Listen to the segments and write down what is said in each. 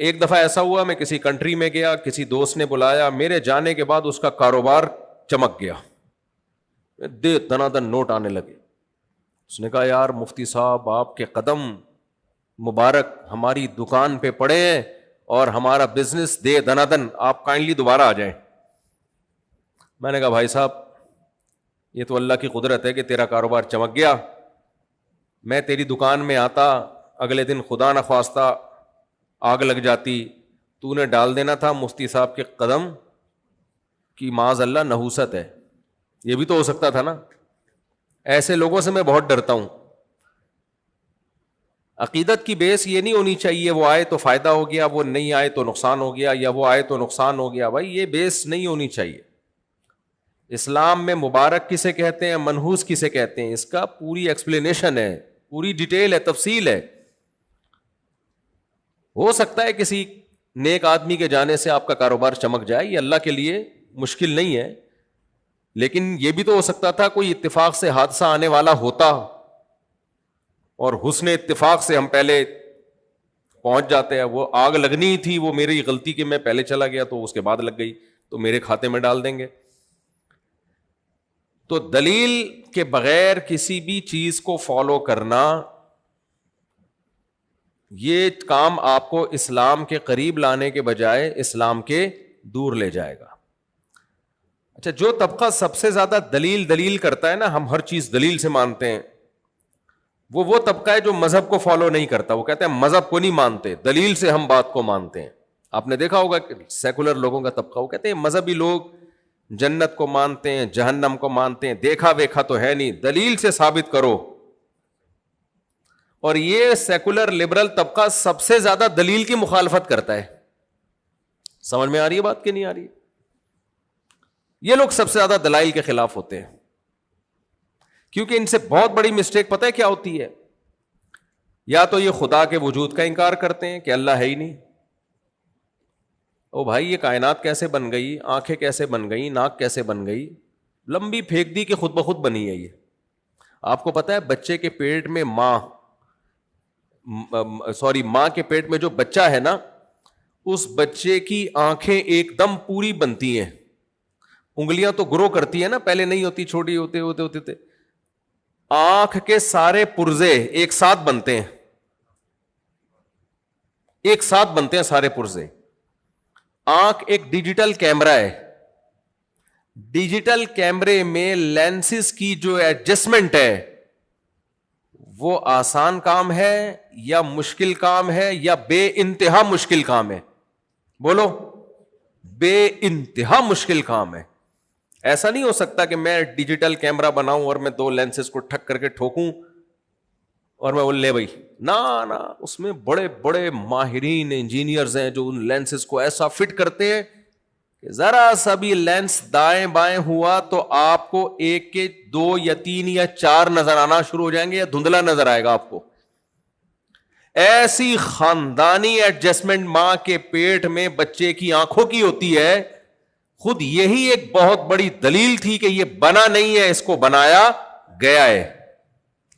ایک دفعہ ایسا ہوا میں کسی کنٹری میں گیا, کسی دوست نے بلایا, میرے جانے کے بعد اس کا کاروبار چمک گیا, دے دنا دن نوٹ آنے لگے. اس نے کہا یار مفتی صاحب آپ کے قدم مبارک ہماری دکان پہ پڑے ہیں اور ہمارا بزنس دے دنا دن, آپ کائنڈلی دوبارہ آ جائیں. میں نے کہا بھائی صاحب یہ تو اللہ کی قدرت ہے کہ تیرا کاروبار چمک گیا, میں تیری دکان میں آتا, اگلے دن خدا نخواستہ آگ لگ جاتی, تو نے ڈال دینا تھا مفتی صاحب کے قدم کی معاذ اللہ نحوست ہے, یہ بھی تو ہو سکتا تھا نا. ایسے لوگوں سے میں بہت ڈرتا ہوں. عقیدت کی بیس یہ نہیں ہونی چاہیے وہ آئے تو فائدہ ہو گیا, وہ نہیں آئے تو نقصان ہو گیا, یا وہ آئے تو نقصان ہو گیا. بھائی یہ بیس نہیں ہونی چاہیے. اسلام میں مبارک کسے کہتے ہیں, منحوس کسے کہتے ہیں, اس کا پوری ایکسپلینیشن ہے, پوری ڈیٹیل ہے, تفصیل ہے. ہو سکتا ہے کسی نیک آدمی کے جانے سے آپ کا کاروبار چمک جائے, یہ اللہ کے لیے مشکل نہیں ہے, لیکن یہ بھی تو ہو سکتا تھا کوئی اتفاق سے حادثہ آنے والا ہوتا اور حسن اتفاق سے ہم پہلے پہنچ جاتے ہیں. وہ آگ لگنی تھی, وہ میری غلطی کہ میں پہلے چلا گیا تو اس کے بعد لگ گئی, تو میرے کھاتے میں ڈال دیں گے. تو دلیل کے بغیر کسی بھی چیز کو فالو کرنا, یہ کام آپ کو اسلام کے قریب لانے کے بجائے اسلام کے دور لے جائے گا. اچھا, جو طبقہ سب سے زیادہ دلیل کرتا ہے نا, ہم ہر چیز دلیل سے مانتے ہیں, وہ طبقہ ہے جو مذہب کو فالو نہیں کرتا. وہ کہتے ہیں مذہب کو نہیں مانتے, دلیل سے ہم بات کو مانتے ہیں. آپ نے دیکھا ہوگا کہ سیکولر لوگوں کا طبقہ, وہ کہتے ہیں مذہبی لوگ جنت کو مانتے ہیں, جہنم کو مانتے ہیں, دیکھا ویکھا تو ہے نہیں, دلیل سے ثابت کرو. اور یہ سیکولر لبرل طبقہ سب سے زیادہ دلیل کی مخالفت کرتا ہے. سمجھ میں آ رہی ہے بات کہ نہیں آ رہی؟ یہ لوگ سب سے زیادہ دلائل کے خلاف ہوتے ہیں, کیونکہ ان سے بہت بڑی مسٹیک پتہ ہے کیا ہوتی ہے. یا تو یہ خدا کے وجود کا انکار کرتے ہیں کہ اللہ ہے ہی نہیں. او بھائی یہ کائنات کیسے بن گئی, آنکھیں کیسے بن گئی, ناک کیسے بن گئی, لمبی پھینک دی کہ خود بخود بنی ہے. یہ آپ کو پتہ ہے بچے کے پیٹ میں ماں کے پیٹ میں جو بچہ ہے نا, اس بچے کی آنکھیں ایک دم پوری بنتی ہیں. انگلیاں تو گرو کرتی ہیں نا, پہلے نہیں ہوتی, چھوٹی ہوتے تھے. آنکھ کے سارے پرزے ایک ساتھ بنتے ہیں, سارے پرزے. آنکھ ایک ڈیجیٹل کیمرہ ہے. ڈیجیٹل کیمرے میں لینسز کی جو ایڈجسٹمنٹ ہے وہ آسان کام ہے یا مشکل کام ہے یا بے انتہا مشکل کام ہے؟ بولو. بے انتہا مشکل کام ہے. ایسا نہیں ہو سکتا کہ میں ڈیجیٹل کیمرہ بناؤں اور میں 2 لینسز کو ٹھک کر کے ٹھوکوں اور میں بول لے بھائی, نا, اس میں بڑے بڑے ماہرین انجینئرز ہیں جو ان لینسز کو ایسا فٹ کرتے ہیں کہ ذرا سا بھی لینس دائیں بائیں ہوا تو آپ کو 1 کے 2 یا 3 یا 4 نظر آنا شروع ہو جائیں گے, یا دھندلا نظر آئے گا آپ کو. ایسی خاندانی ایڈجسٹمنٹ ماں کے پیٹ میں بچے کی آنکھوں کی ہوتی ہے. خود یہی ایک بہت بڑی دلیل تھی کہ یہ بنا نہیں ہے, اس کو بنایا گیا ہے.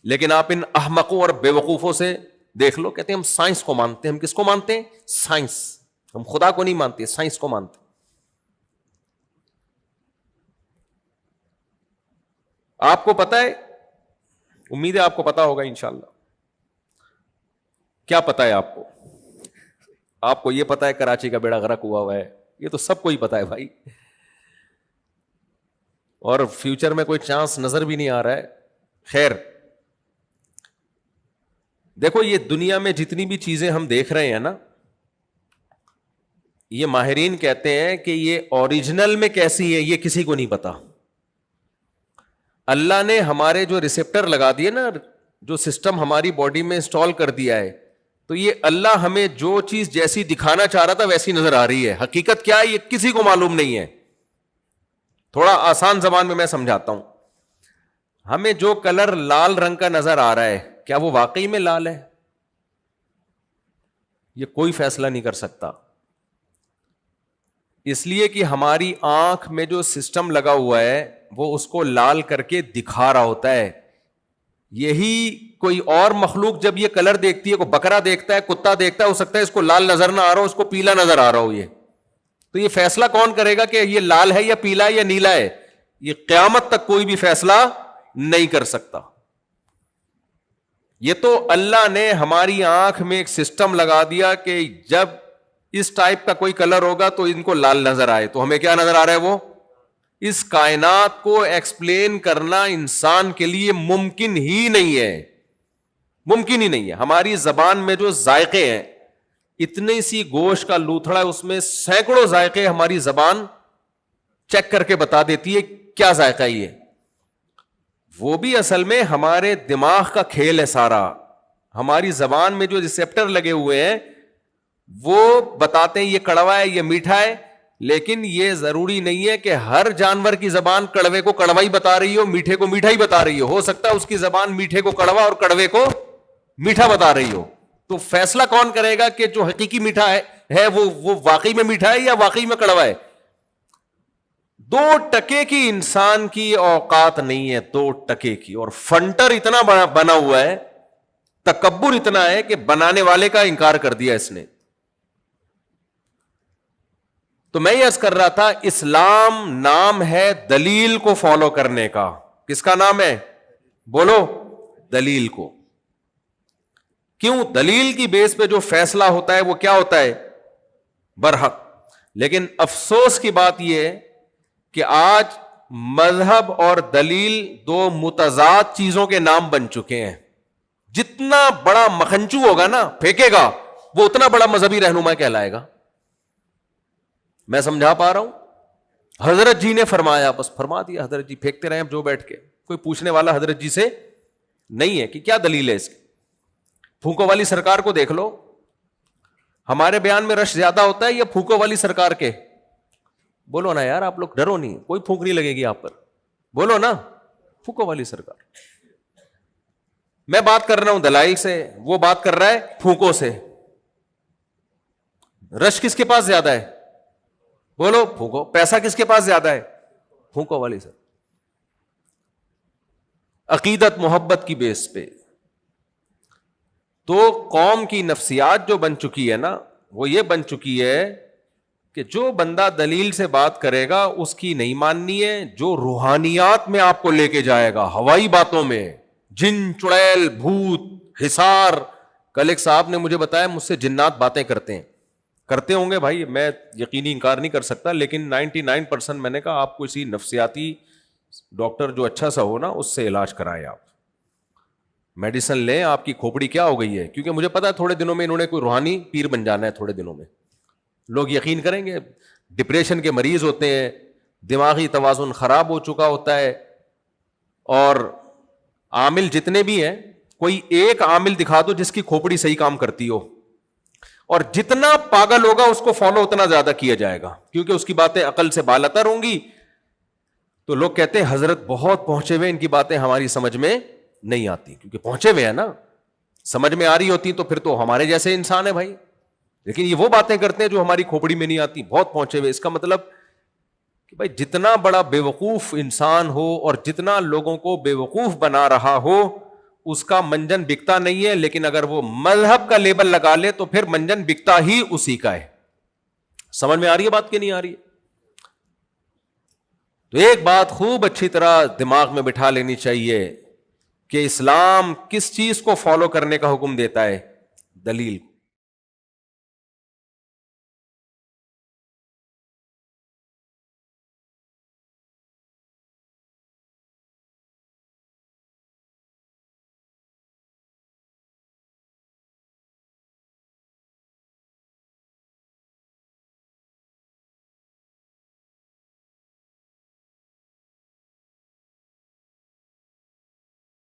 لیکن آپ ان احمقوں اور بے وقوفوں سے دیکھ لو, کہتے ہیں ہم سائنس کو مانتے ہیں. ہم کس کو مانتے ہیں؟ سائنس. ہم خدا کو نہیں مانتے, سائنس کو مانتے. آپ کو پتا ہے, امید ہے آپ کو پتا ہوگا انشاءاللہ. کیا پتا ہے آپ کو؟ آپ کو یہ پتا ہے کراچی کا بیڑا غرق ہوا ہے, یہ تو سب کو ہی پتا ہے بھائی, اور فیوچر میں کوئی چانس نظر بھی نہیں آ رہا ہے. خیر, دیکھو یہ دنیا میں جتنی بھی چیزیں ہم دیکھ رہے ہیں نا, یہ ماہرین کہتے ہیں کہ یہ اوریجنل میں کیسی ہے یہ کسی کو نہیں پتا. اللہ نے ہمارے جو ریسیپٹر لگا دیے نا, جو سسٹم ہماری باڈی میں انسٹال کر دیا ہے, تو یہ اللہ ہمیں جو چیز جیسی دکھانا چاہ رہا تھا ویسی نظر آ رہی ہے. حقیقت کیا ہے یہ کسی کو معلوم نہیں ہے. تھوڑا آسان زبان میں میں سمجھاتا ہوں. ہمیں جو کلر لال رنگ کا نظر آ رہا ہے, کیا وہ واقعی میں لال ہے؟ یہ کوئی فیصلہ نہیں کر سکتا, اس لیے کہ ہماری آنکھ میں جو سسٹم لگا ہوا ہے وہ اس کو لال کر کے دکھا رہا ہوتا ہے. یہی کوئی اور مخلوق جب یہ کلر دیکھتی ہے, کوئی بکرا دیکھتا ہے, کتا دیکھتا ہے, ہو سکتا ہے اس کو لال نظر نہ آ رہا ہو, اس کو پیلا نظر آ رہا ہو. یہ تو یہ فیصلہ کون کرے گا کہ یہ لال ہے یا پیلا ہے یا نیلا ہے؟ یہ قیامت تک کوئی بھی فیصلہ نہیں کر سکتا. یہ تو اللہ نے ہماری آنکھ میں ایک سسٹم لگا دیا کہ جب اس ٹائپ کا کوئی کلر ہوگا تو ان کو لال نظر آئے, تو ہمیں کیا نظر آ رہا ہے وہ. اس کائنات کو ایکسپلین کرنا انسان کے لیے ممکن ہی نہیں ہے, ممکن ہی نہیں ہے. ہماری زبان میں جو ذائقے ہیں, اتنی سی گوشت کا لوتھڑا ہے, اس میں سینکڑوں ذائقے ہماری زبان چیک کر کے بتا دیتی ہے کیا ذائقہ یہ. وہ بھی اصل میں ہمارے دماغ کا کھیل ہے سارا. ہماری زبان میں جو ریسیپٹر لگے ہوئے ہیں وہ بتاتے ہیں یہ کڑوا ہے, یہ میٹھا ہے, لیکن یہ ضروری نہیں ہے کہ ہر جانور کی زبان کڑوے کو کڑوا ہی بتا رہی ہو, میٹھے کو میٹھا ہی بتا رہی ہو سکتا ہے اس کی زبان میٹھے کو کڑوا اور کڑوے کو میٹھا بتا رہی ہو. تو فیصلہ کون کرے گا کہ جو حقیقی میٹھا ہے وہ واقعی میں میٹھا ہے یا واقعی میں کڑوا ہے؟ 2% کی انسان کی اوقات نہیں ہے, 2% کی. اور فنٹر اتنا بنا ہوا ہے, تکبر اتنا ہے کہ بنانے والے کا انکار کر دیا اس نے. تو میں یہ عرض کر رہا تھا, اسلام نام ہے دلیل کو فالو کرنے کا. کس کا نام ہے؟ بولو, دلیل کو. کیوں؟ دلیل کی بیس پہ جو فیصلہ ہوتا ہے وہ کیا ہوتا ہے؟ برحق. لیکن افسوس کی بات یہ ہے کہ آج مذہب اور دلیل دو متضاد چیزوں کے نام بن چکے ہیں. جتنا بڑا مکھنچو ہوگا نا پھینکے گا, وہ اتنا بڑا مذہبی رہنما کہلائے گا. میں سمجھا پا رہا ہوں؟ حضرت جی نے فرمایا, بس فرما دیا, حضرت جی پھینکتے رہے جو بیٹھ کے, کوئی پوچھنے والا حضرت جی سے نہیں ہے کہ کیا دلیل ہے اس کی. پھونکو والی سرکار کو دیکھ لو, ہمارے بیان میں رش زیادہ ہوتا ہے یا پھونکو والی سرکار کے؟ بولو نا یار, آپ لوگ ڈرو نہیں, کوئی پھونک نہیں لگے گی آپ پر. بولو نا, پھونکو والی سرکار. میں بات کر رہا ہوں دلائل سے, وہ بات کر رہا ہے پھونکو سے. رش کس کے پاس زیادہ ہے؟ بولو پھونکو. پیسہ کس کے پاس زیادہ ہے؟ پھونکو والی سر. عقیدت محبت کی بیس پہ. تو قوم کی نفسیات جو بن چکی ہے نا, وہ یہ بن چکی ہے کہ جو بندہ دلیل سے بات کرے گا اس کی نہیں ماننی ہے, جو روحانیات میں آپ کو لے کے جائے گا, ہوائی باتوں میں, جن چڑیل بھوت حصار. کل ایک صاحب نے مجھے بتایا مجھ سے جنات باتیں کرتے ہوں گے بھائی, میں یقینی انکار نہیں کر سکتا, لیکن 99% میں نے کہا آپ کوئی نفسیاتی ڈاکٹر جو اچھا سا ہو نا اس سے علاج کرائے, آپ میڈیسن لیں, آپ کی کھوپڑی کیا ہو گئی ہے. کیونکہ مجھے پتا ہے تھوڑے دنوں میں انہوں نے کوئی روحانی پیر بن جانا ہے, تھوڑے دنوں میں لوگ یقین کریں گے. ڈپریشن کے مریض ہوتے ہیں, دماغی توازن خراب ہو چکا ہوتا ہے, اور عامل جتنے بھی ہیں کوئی ایک عامل دکھا دو جس کی کھوپڑی صحیح کام کرتی ہو, اور جتنا پاگل ہوگا اس کو فالو اتنا زیادہ کیا جائے گا, کیونکہ اس کی باتیں عقل سے بالاتر ہوں گی. تو لوگ کہتے ہیں حضرت بہت پہنچے ہوئے, ان کی باتیں ہماری سمجھ میں نہیں آتی, کیونکہ پہنچے ہوئے ہیں نا, سمجھ میں آ رہی ہوتی تو پھر تو ہمارے جیسے انسان ہے بھائی. لیکن یہ وہ باتیں کرتے ہیں جو ہماری کھوپڑی میں نہیں آتی, بہت پہنچے ہوئے. اس کا مطلب کہ بھائی جتنا بڑا بے وقوف انسان ہو اور جتنا لوگوں کو بے وقوف بنا رہا ہو, اس کا منجن بکتا نہیں ہے, لیکن اگر وہ مذہب کا لیبل لگا لے تو پھر منجن بکتا ہی اسی کا ہے. سمجھ میں آ رہی ہے بات کہ نہیں آ رہی ہے؟ تو ایک بات خوب اچھی طرح دماغ میں بٹھا لینی چاہیے کہ اسلام کس چیز کو فالو کرنے کا حکم دیتا ہے؟ دلیل.